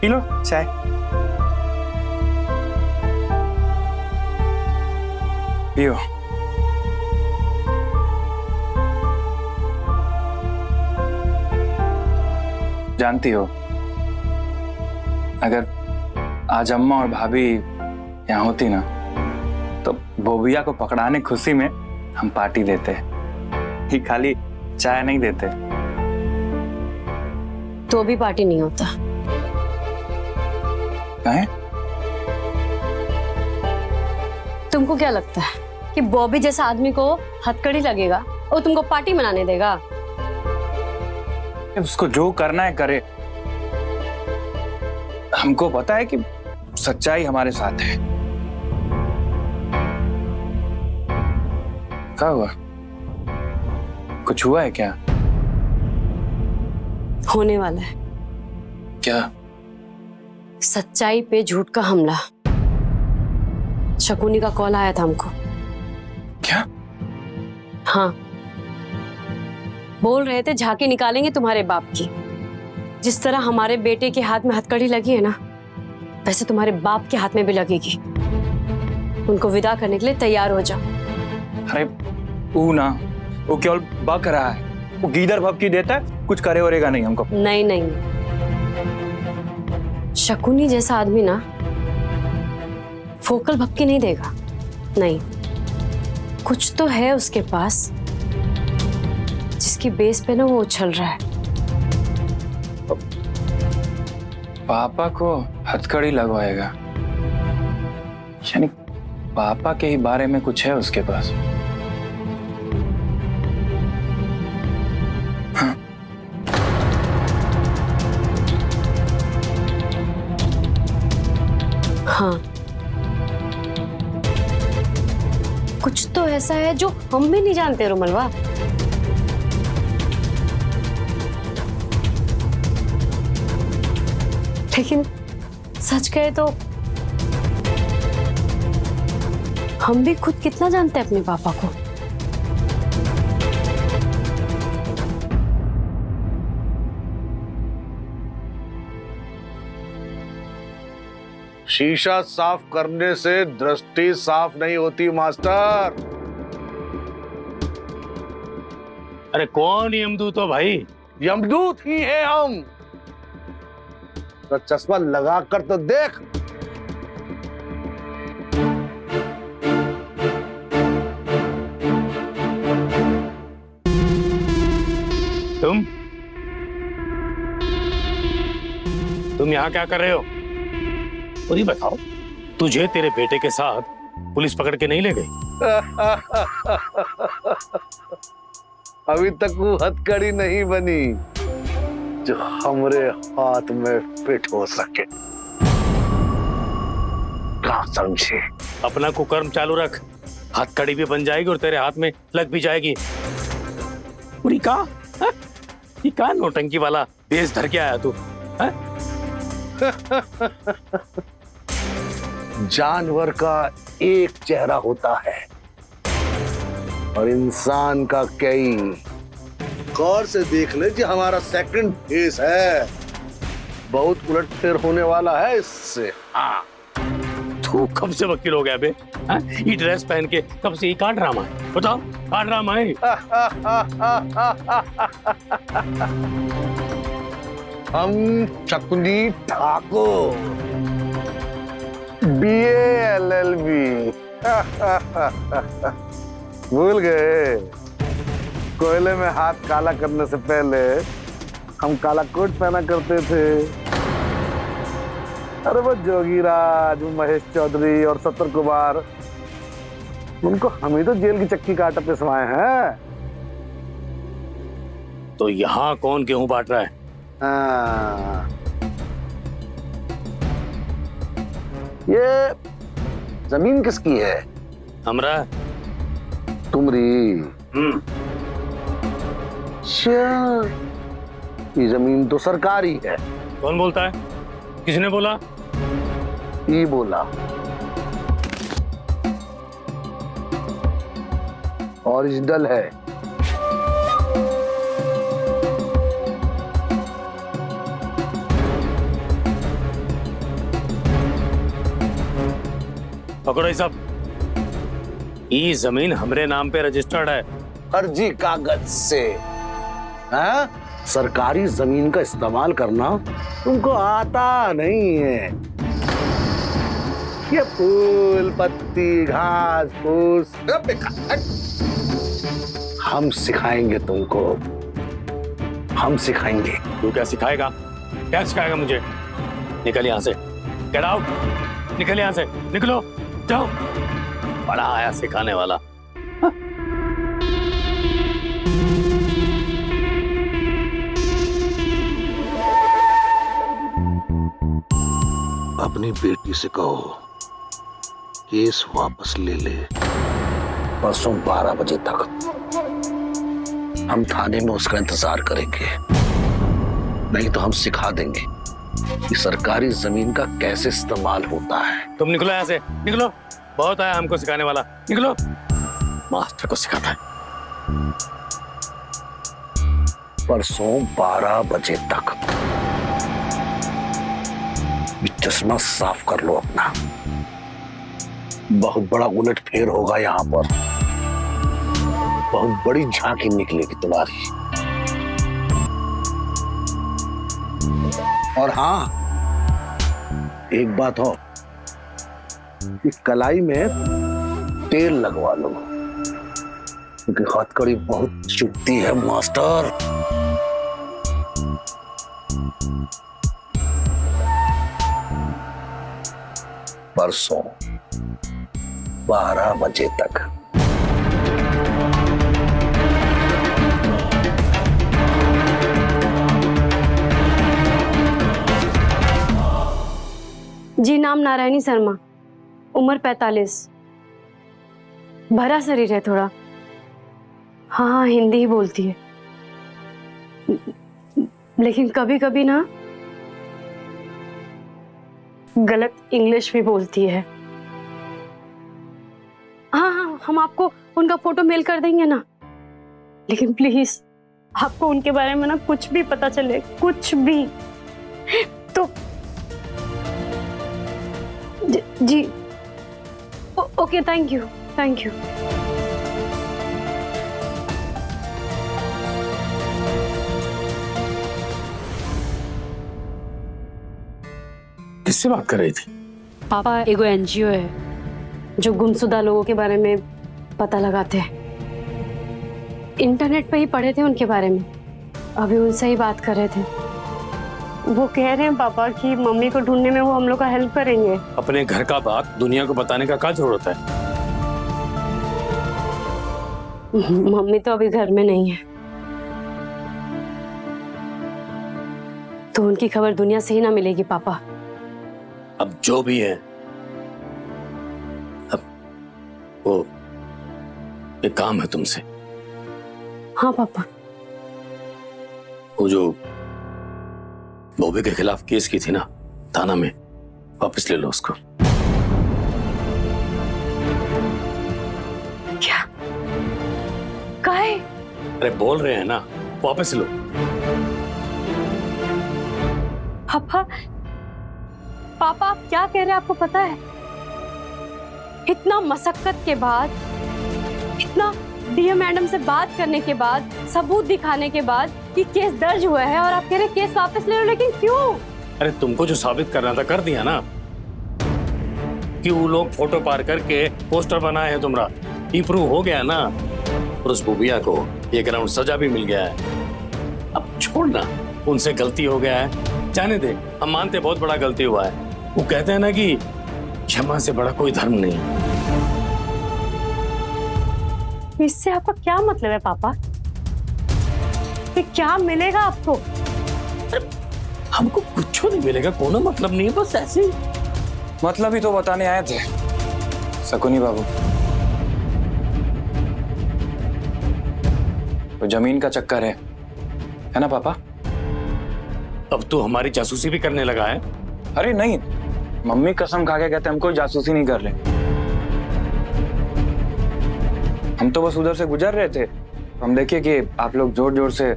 P low चाय। पियो। जानती हो, अगर आज अम्मा और भाभी यहाँ होती ना, तो बोबिया को पकड़ाने खुशी में हम पार्टी देते, ही खाली चाय नहीं देते। तो भी पार्टी नहीं होता। कहें? तुमको क्या लगता है कि बॉबी जैसा आदमी को हथकड़ी लगेगा और तुमको पार्टी मनाने देगा? उसको जो करना है करे। हमको पता है कि सच्चाई हमारे साथ है। क्या हुआ? कुछ हुआ है क्या? होने वाला है। क्या? सच्चाई पे झूठ का हमला। शकुनी का कॉल आया था हमको। क्या? हाँ, बोल रहे थे झांकी निकालेंगे तुम्हारे बाप की। जिस तरह हमारे बेटे के हाथ में हथकड़ी लगी है ना, वैसे तुम्हारे बाप के हाथ में भी लगेगी। उनको विदा करने के लिए तैयार हो जाओ। अरे वो ना, वो केवल बक रहा है। वो गीदड़ भपकी देता है, कुछ करे वरेगा नहीं हमको। नहीं नहीं, शकुनी जैसा आदमी ना फोकल भपकी नहीं देगा। नहीं, कुछ तो है उसके पास जिसकी बेस पे ना वो उछल रहा है। पापा को हथकड़ी लगवाएगा, यानी पापा के ही बारे में कुछ है उसके पास। हाँ। हाँ, कुछ तो ऐसा है जो हम भी नहीं जानते रुमलवा। लेकिन सच कहे तो हम भी खुद कितना जानते हैं अपने पापा को। शीशा साफ करने से दृष्टि साफ नहीं होती मास्टर। अरे कौन यमदूत हो भाई? यमदूत ही है हम। तो चश्मा लगा कर तो देख। तुम यहाँ क्या कर रहे हो? और ये बताओ, तुझे तेरे बेटे के साथ पुलिस पकड़ के नहीं ले गई? अभी तक वो हथकड़ी नहीं बनी जो हमरे हाथ में फिट हो सके। क्या समझे? अपना कुकर्म चालू रख, हथकड़ी भी बन जाएगी और तेरे हाथ में लग भी जाएगी। पूरी का नौटंकी वाला बेस धर के आया तू? जानवर का एक चेहरा होता है और इंसान का कई। गौर से देख ले जी, हमारा सेकंड फेस है। बहुत उलटफेर होने वाला है इससे। हाँ, तू कब से वकील हो गया बे? ये ड्रेस पहन के कब से? ये का ड्रामा है? बताओ, का ड्रामा है? हम शकुनी ठाकुर, BA LLB। भूल गए? कोयले में हाथ काला करने से पहले हम काला कोट पहना करते थे। अरे वो जोगीराज, वो महेश चौधरी और सत्तर कुमार, उनको हम ही तो जेल की चक्की का आटा पिसवाए हैं। तो यहाँ कौन गेहूं बांट रहा है? हाँ। ये जमीन किसकी है? हमरा। तुमरी। अच्छा, ये जमीन तो सरकारी है। कौन बोलता है? किसने बोला? ये बोला। ओरिजिनल है। पकड़ो ये सब। ये जमीन हमरे नाम पे रजिस्टर्ड है। फर्जी कागज से हाँ? सरकारी जमीन का इस्तेमाल करना तुमको आता नहीं है। ये फूल पत्ती घास फूस हम सिखाएंगे तुमको, हम सिखाएंगे। तू क्या सिखाएगा? क्या सिखाएगा मुझे? निकल यहाँ से, गेट आउट, निकल यहाँ से, निकलो, जाओ। बड़ा आया सिखाने वाला। अपनी बेटी से कहो केस वापस ले ले। परसों 12 बजे तक हम थाने में उसका इंतजार करेंगे, नहीं तो हम सिखा देंगे कि सरकारी जमीन का कैसे इस्तेमाल होता है। तुम निकलो यहाँ से, निकलो। बहुत आया हमको सिखाने वाला, निकलो। मास्टर को सिखाता है। परसों 12 बजे तक चश्मा साफ कर लो अपना। बहुत बड़ा उलट फेर होगा यहाँ पर, बहुत बड़ी झांकी निकलेगी तुम्हारी। और हाँ, एक बात हो, इस कलाई में तेल लगवा लो, क्योंकि हथकड़ी बहुत चुभती है मास्टर। परसों 12 बजे तक। जी, नाम नारायणी शर्मा, उम्र 45, भरा शरीर है थोड़ा। हाँ, हिंदी ही बोलती है, लेकिन कभी कभी ना गलत इंग्लिश भी बोलती है। हाँ, हम आपको उनका फोटो मेल कर देंगे ना, लेकिन प्लीज आपको उनके बारे में ना कुछ भी पता चले, कुछ भी, तो जी okay, thank you, thank you. किससे बात कर रही थी? पापा, एगो एनजीओ है जो गुमशुदा लोगों के बारे में पता लगाते हैं। इंटरनेट पे ही पढ़े थे उनके बारे में, अभी उनसे ही बात कर रहे थे। वो कह रहे हैं पापा कि मम्मी को ढूंढने में वो हम लोग का हेल्प करेंगे। अपने घर का बात दुनिया को बताने का क्या जरूरत है? मम्मी तो अभी घर में नहीं है, तो उनकी खबर दुनिया से ही ना मिलेगी पापा। अब जो भी है, अब वो एक काम है तुमसे। हाँ पापा। वो जो बॉबी के खिलाफ केस की थी ना थाना में, वापस ले लो उसको। क्या? काहे? अरे बोल रहे हैं ना, वापस लो। पापा, पापा आप क्या कह रहे हैं? आपको पता है, इतना मशक्कत के बाद, इतना डीएम मैडम से बात करने के बाद, सबूत दिखाने के बाद कि केस दर्ज हुआ है, और आप कह रहे हैं केस वापस ले लो, लेकिन क्यों? अरे तुमको जो साबित करना था कर दिया ना, कि वो लोग फोटो पार करके पोस्टर बनाए हैं तुम्हारा, ये प्रूव हो गया ना। और उस बुबिया को एक राउंड सजा भी मिल गया है। अब छोड़ना, उनसे गलती हो गया है, जाने दे। हम मानते बहुत बड़ा गलती हुआ है। वो कहते हैं ना कि क्षमा से बड़ा कोई धर्म नहीं। इससे आपका क्या मतलब है पापा? कि क्या मिलेगा आपको? हमको कुछ नहीं मिलेगा, कोनो मतलब नहीं है, बस ऐसे ही। मतलब ही तो बताने आए थे शकुनी बाबू। तो जमीन का चक्कर है ना पापा? अब तू हमारी जासूसी भी करने लगा है? अरे नहीं, मम्मी कसम खा के कहते हम कोई जासूसी नहीं कर रहे। हम तो बस उधर से गुजर रहे थे, हम देखिए कि आप लोग जोर जोर से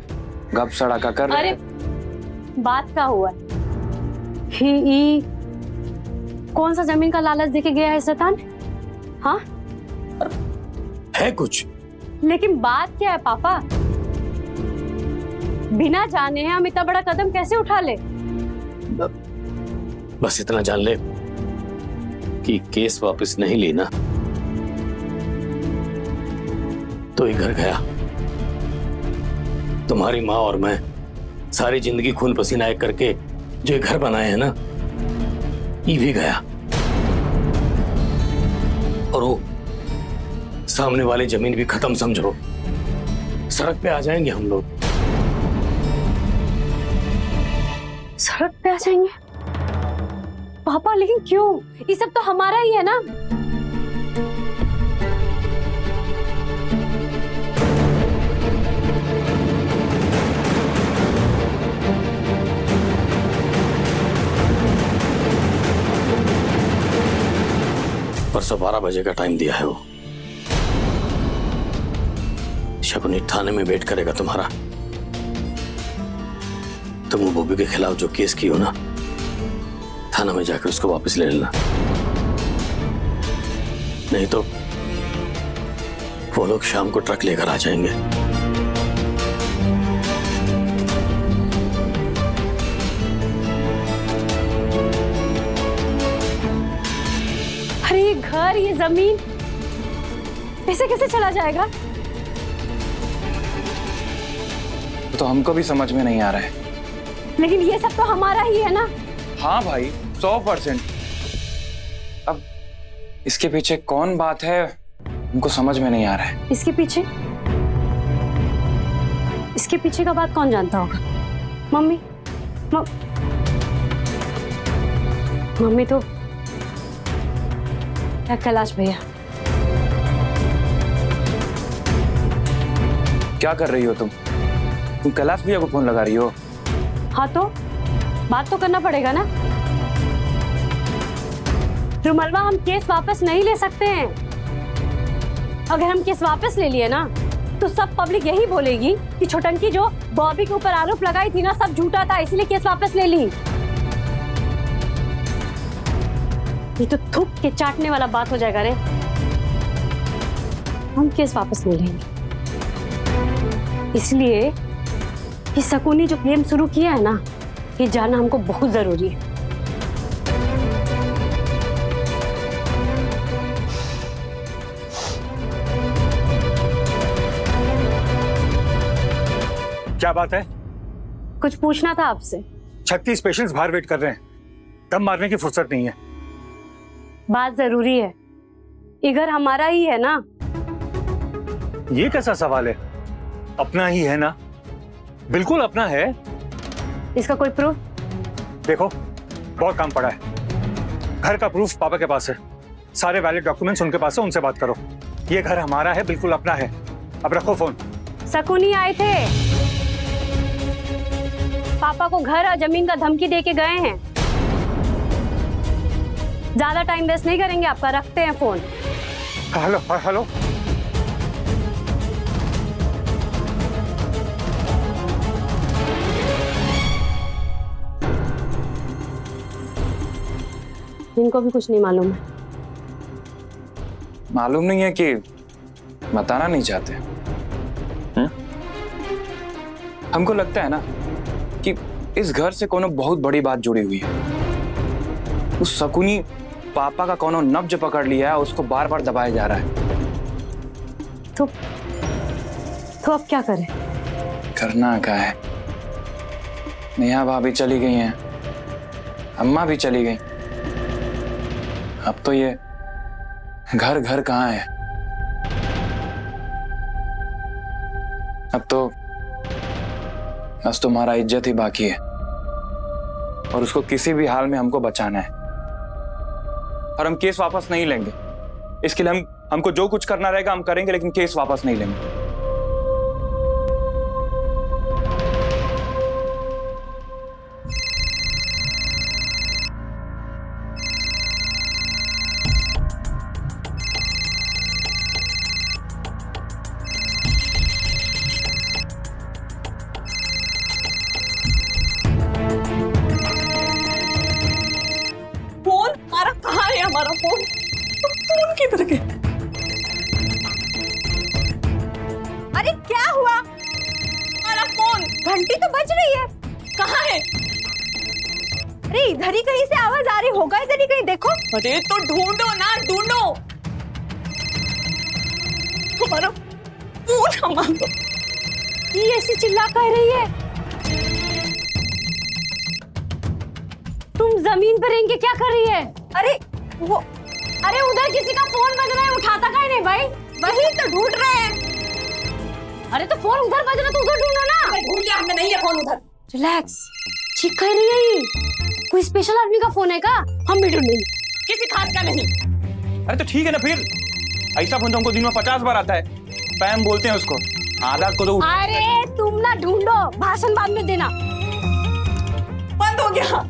गप सड़ाका कर रहे थे। अरे बात क्या हुआ? ही कौन सा जमीन का लालच देके गया है शैतान? हाँ, है कुछ? लेकिन बात क्या है पापा? बिना जाने हम इतना बड़ा कदम कैसे उठा ले? बस इतना जान ले कि केस वापस नहीं लेना तो ये घर गया। तुम्हारी माँ और मैं सारी जिंदगी खून पसीना एक करके जो ये घर बनाए हैं ना, ये भी गया। और वो सामने वाली जमीन भी खत्म समझो। सड़क पे आ जाएंगे हम लोग। सड़क पे आ जाएंगे? पापा लेकिन क्यों? ये सब तो हमारा ही है ना। परसों 12 बजे का टाइम दिया है वो। शकुनी थाने में वेट करेगा तुम्हारा। तुम वो बॉबी के खिलाफ जो केस की हो ना, थाना में जाकर उसको वापस ले लेना, नहीं तो वो लोग शाम को ट्रक लेकर आ जाएंगे। अरे ये घर, ये जमीन ऐसे कैसे चला जाएगा? तो हमको भी समझ में नहीं आ रहा है। लेकिन ये सब तो हमारा ही है ना। हाँ भाई, 100%। अब इसके पीछे कौन बात है हमको समझ में नहीं आ रहा है। इसके पीछे का बात कौन जानता होगा? मम्मी मम्मी तो क्या कैलाश भैया। क्या कर रही हो तुम कैलाश भैया को फोन लगा रही हो? हाँ तो बात तो करना पड़ेगा ना। रुमलवा, हम केस वापस नहीं ले सकते हैं। अगर हम केस वापस ले लिए ना तो सब पब्लिक यही बोलेगी कि छोटंकी जो बॉबी के ऊपर आरोप लगाई थी ना, सब झूठा था, इसलिए केस वापस ले ली। ये तो थूक के चाटने वाला बात हो जाएगा रे। हम केस वापस ले लेंगे, इसलिए कि शकुनी जो गेम शुरू किया है ना, ये जानना हमको बहुत जरूरी है। क्या बात है? कुछ पूछना था आपसे। 36 पेशेंट्स बाहर वेट कर रहे हैं। दम मारने की फुर्सत नहीं है। बात जरूरी है। ये घर हमारा ही है ना। ये कैसा सवाल है? अपना ही है ना? बिल्कुल अपना है। इसका कोई प्रूफ? देखो, बहुत काम पड़ा है। घर का प्रूफ पापा के पास है, सारे वैलिड डॉक्यूमेंट्स उनके पास है, उनसे बात करो। ये घर हमारा है, बिल्कुल अपना है। अब रखो फोन। शकुनी आए थे, पापा को घर और जमीन का धमकी दे के गए हैं। ज्यादा टाइम वेस्ट नहीं करेंगे आपका, रखते हैं फोन। Hello hello. इनको भी कुछ नहीं मालूम है। मालूम नहीं है कि बताना नहीं चाहते? हमको लगता है ना कि इस घर से कोनो बहुत बड़ी बात जुड़ी हुई है। उस शकुनी पापा का कोनो नब्ज पकड़ लिया है, उसको बार बार दबाया जा रहा है। तो अब क्या करें? करना क्या है? नेहा भाभी चली गई हैं, अम्मा भी चली गई। अब तो ये घर घर कहाँ है? अब तो बस तुम्हारा इज्जत ही बाकी है, और उसको किसी भी हाल में हमको बचाना है। और हम केस वापस नहीं लेंगे। इसके लिए हमको जो कुछ करना रहेगा हम करेंगे, लेकिन केस वापस नहीं लेंगे। हमारा फोन किधर गए? अरे क्या हुआ? हमारा फोन, घंटी तो बज रही है, कहाँ है? अरे इधर ही कहीं से आवाज आ रही होगा, इधर ही कहीं देखो। अरे तो ढूंढो ना, ढूंढो। तुम्हारा फोन हमारा, ये ऐसी चिल्ला कह रही है। तुम जमीन पर रेंग के क्या कर रही है? अरे वो, अरे उधर किसी का फोन बज रहा है, उठाता काहे नहीं भाई? वही तो ढूंढ रहे हैं। अरे तो फोन उधर बज रहा तो उधर ढूंढो ना। ढूंढ लिया हमने, नहीं है फोन उधर। रिलैक्स, ठीक कह रही है ये। कोई स्पेशल आदमी का फोन है का? हम भी ढूंढेंगे। किसी खास का नहीं। अरे तो ठीक है ना फिर, ऐसा फोन तो हमको दिन में 50 बार आता है। स्पैम बोलते हैं उसको। आधा को तो अरे तुम ना ढूंढो, भाषण बाद में देना। बंद हो गया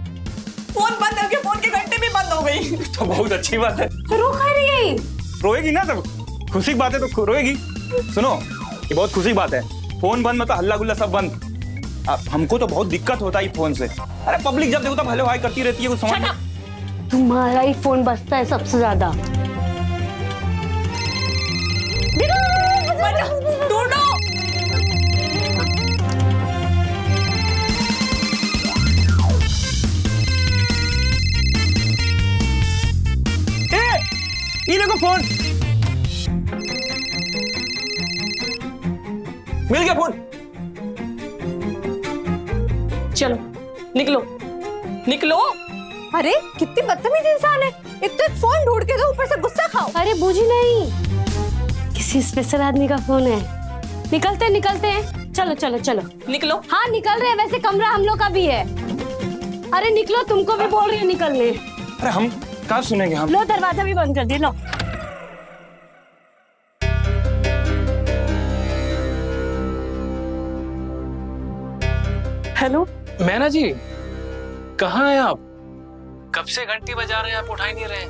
फोन, बंद हो गया फोन की घंटी भी बंद हो गई। तो बहुत अच्छी बात है। रो कह रही है ये। रोएगी ना, तब खुशी की बात है तो रोएगी। सुनो, ये बहुत खुशी की बात है। फोन बंद मतलब हल्ला गुल्ला सब बंद। अब हमको तो बहुत दिक्कत होता है फोन से। अरे पब्लिक जब देखो तब हेलो हाय करती रहती है, कुछ समझ नहीं। तुम्हारा ही फोन बजता है सबसे ज्यादा। ढूंढो। ये देखो फोन, मिल गया फोन। चलो निकलो निकलो। अरे कितनी बदतमीज इंसान है, एक तो एक फोन ढूंढ के दो, ऊपर से गुस्सा खाओ। अरे बूझी नहीं, किसी स्पेशल आदमी का फोन है। निकलते निकलते हैं, चलो चलो चलो निकलो। हाँ निकल रहे हैं, वैसे कमरा हम लोग का भी है। अरे निकलो, तुमको भी बोल रही है निकलने। अरे हम कहाँ सुनेंगे हम? लो दरवाजा भी बंद कर दी, लो। हेलो मैना जी, कहाँ हैं आप? कब से घंटी बजा रहे हैं, आप उठा ही नहीं रहे।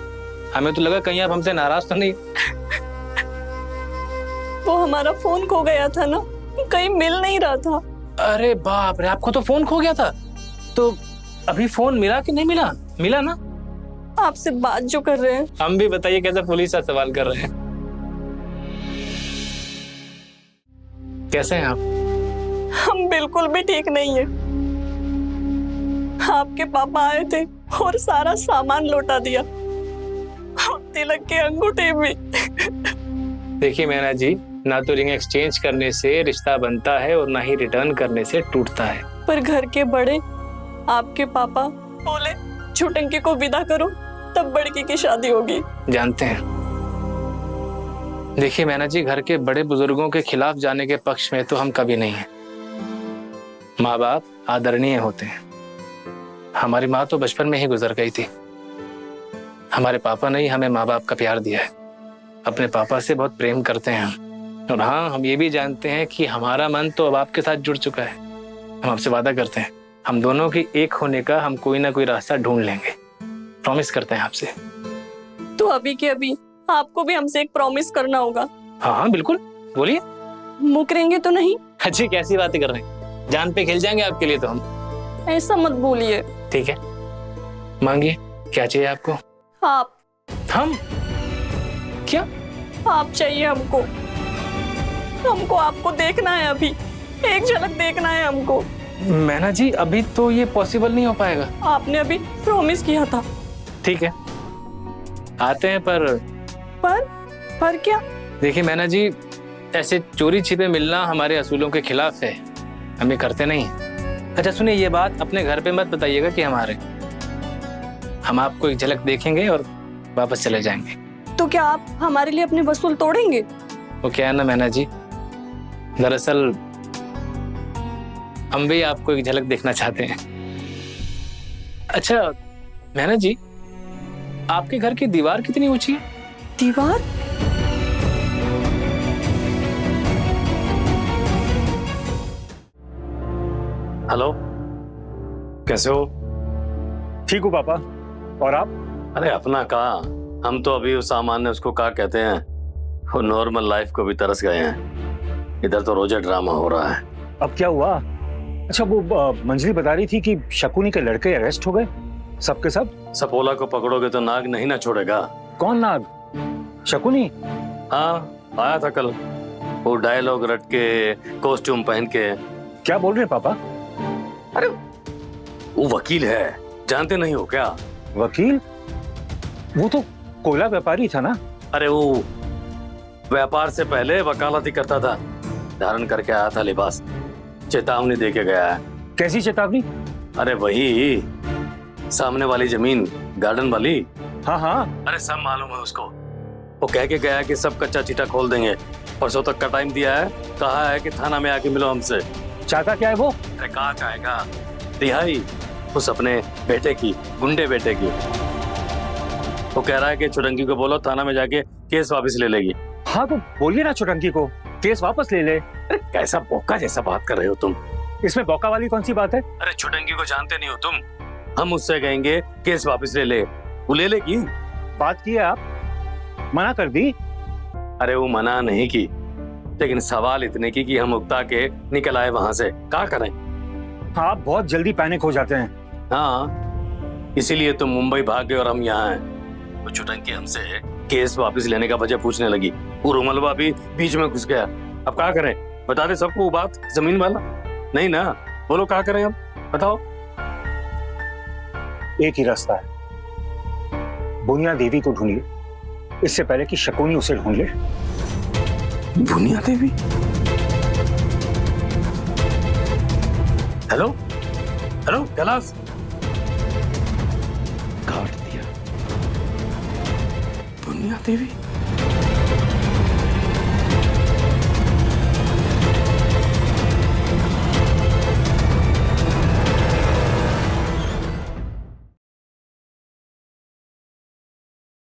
हमें तो लगा कहीं आप हमसे नाराज तो नहीं। वो हमारा फोन खो गया था ना, कहीं मिल नहीं रहा था। अरे बाप रे, आपको तो फोन खो गया था। तो अभी फोन मिला कि नहीं मिला? मिला ना? आपसे बात जो कर रहे हैं। हम भी बताइए कैसे पुलिस से सवाल कर रहे हैं। कैसे हैं आप? हम बिल्कुल भी ठीक नहीं है। आपके पापा आए थे और सारा सामान लौटा दिया, और तिलक के अंगूठे भी। देखिए मैना जी, ना तो रिंग एक्सचेंज करने से रिश्ता बनता है और ना ही रिटर्न करने से टूटता है। पर घर के बड़े, आपके पापा बोले छुटंकी को विदा करो, तब बड़की की शादी होगी। जानते हैं, देखिए मैना जी, घर के बड़े बुजुर्गों के खिलाफ जाने के पक्ष में तो हम कभी नहीं हैं। माँ बाप आदरणीय होते हैं। हमारी माँ तो बचपन में ही गुजर गई थी। हमारे पापा ने ही हमें माँ बाप का प्यार दिया है। अपने पापा से बहुत प्रेम करते हैं हम। और हाँ, हम ये भी जानते हैं कि हमारा मन तो अब आपके साथ जुड़ चुका है। हम आपसे वादा करते हैं, हम दोनों के एक होने का हम कोई ना कोई रास्ता ढूंढ लेंगे। प्रॉमिस करते हैं आपसे। तो अभी के अभी आपको भी हमसे एक प्रॉमिस करना होगा। हाँ हाँ बिल्कुल, बोलिए। मुकरेंगे तो नहीं? अच्छी कैसी बातें कर रहे हैं, जान पे खेल जाएंगे आपके लिए तो हम। ऐसा मत बोलिए। ठीक है, मांगिए, क्या चाहिए आपको? आप, हम? क्या? आप चाहिए हमको। हमको आपको देखना है, अभी एक झलक देखना है हमको। मैना जी, अभी तो ये पॉसिबल नहीं हो पाएगा। आपने अभी प्रॉमिस किया था। ठीक है, आते हैं। पर क्या? देखिए मैना जी, ऐसे चोरी छिपे मिलना हमारे असूलों के खिलाफ है। हम ये करते नहीं। अच्छा सुनिए, ये बात अपने घर पे मत बताइएगा कि हमारे। हम आपको एक झलक देखेंगे और वापस चले जाएंगे। तो क्या आप हमारे लिए अपने वसूल तोड़ेंगे? वो क्या है ना मैना जी, दरअसल हम भी आपको एक झलक देखना चाहते हैं। अच्छा मैना जी, आपके घर की दीवार कितनी ऊंची है? दीवार? हेलो, कैसे हो? ठीक हूँ पापा, और आप? अरे अपना कहा, हम तो अभी उस सामान्य, उसको क्या कहते हैं, वो नॉर्मल लाइफ को भी तरस गए हैं। इधर तो रोजा ड्रामा हो रहा है। अब क्या हुआ? अच्छा वो मंजली बता रही थी कि शकुनी के लड़के अरेस्ट हो गए, सबके सब। सपोला को पकड़ोगे तो नाग नहीं ना छोड़ेगा। कौन नाग? शकुनी? हाँ आया था कल, वो डायलॉग रट के कॉस्ट्यूम पहन के। क्या बोल रहे हैं पापा? अरे वो वकील है, जानते नहीं हो क्या? वकील? वो तो कोयला व्यापारी था ना? अरे वो व्यापार से पहले वकालत ही करता था, धारण करके आया था लिबास, चेतावनी दे के गया है। कैसी चेतावनी? अरे वही सामने वाली जमीन, गार्डन वाली। हाँ हाँ। अरे सब मालूम है उसको, वो कह के गया है कि सब कच्चा चिटा खोल देंगे। परसों तक का टाइम दिया है, कहा है कि थाना में आके मिलो हमसे। चाहता क्या है वो? अरे कहा चाहेगा, रिहाई उस अपने बेटे की, गुंडे बेटे की। वो कह रहा है कि चुरंगी को बोलो थाना में जाके केस वापस ले लेगी। हाँ तो बोलिए ना चुटंकी को केस वापस ले ले। अरे कैसा बोका जैसा बात कर रहे हो तुम? इसमें बौका वाली कौन सी बात है? अरे चुटंगी को जानते नहीं हो तुम? हम उससे कहेंगे केस वापस ले ले, वो ले लेगी। बात की है आप, मना कर दी? अरे वो मना नहीं की, लेकिन सवाल इतने की कि हम उगता के निकल आए वहां से, क्या करें? आप बहुत जल्दी पैनिक हो जाते हैं। हाँ इसीलिए तुम मुंबई भाग गए और हम यहाँ हैं। तो चुटंकी हमसे केस वापस लेने का वजह पूछने लगी, वो रुमलवा भी बीच में घुस गया। अब क्या करें? बता दे सबको वो बात, जमीन वाला? नहीं ना, बोलो क्या करें अब, बताओ। एक ही रास्ता है, बुनिया देवी को ढूंढिए इससे पहले कि शकुनी उसे ढूंढ ले। बुनिया देवी? हेलो हेलो कैलाश, काट दिया। बुनिया देवी?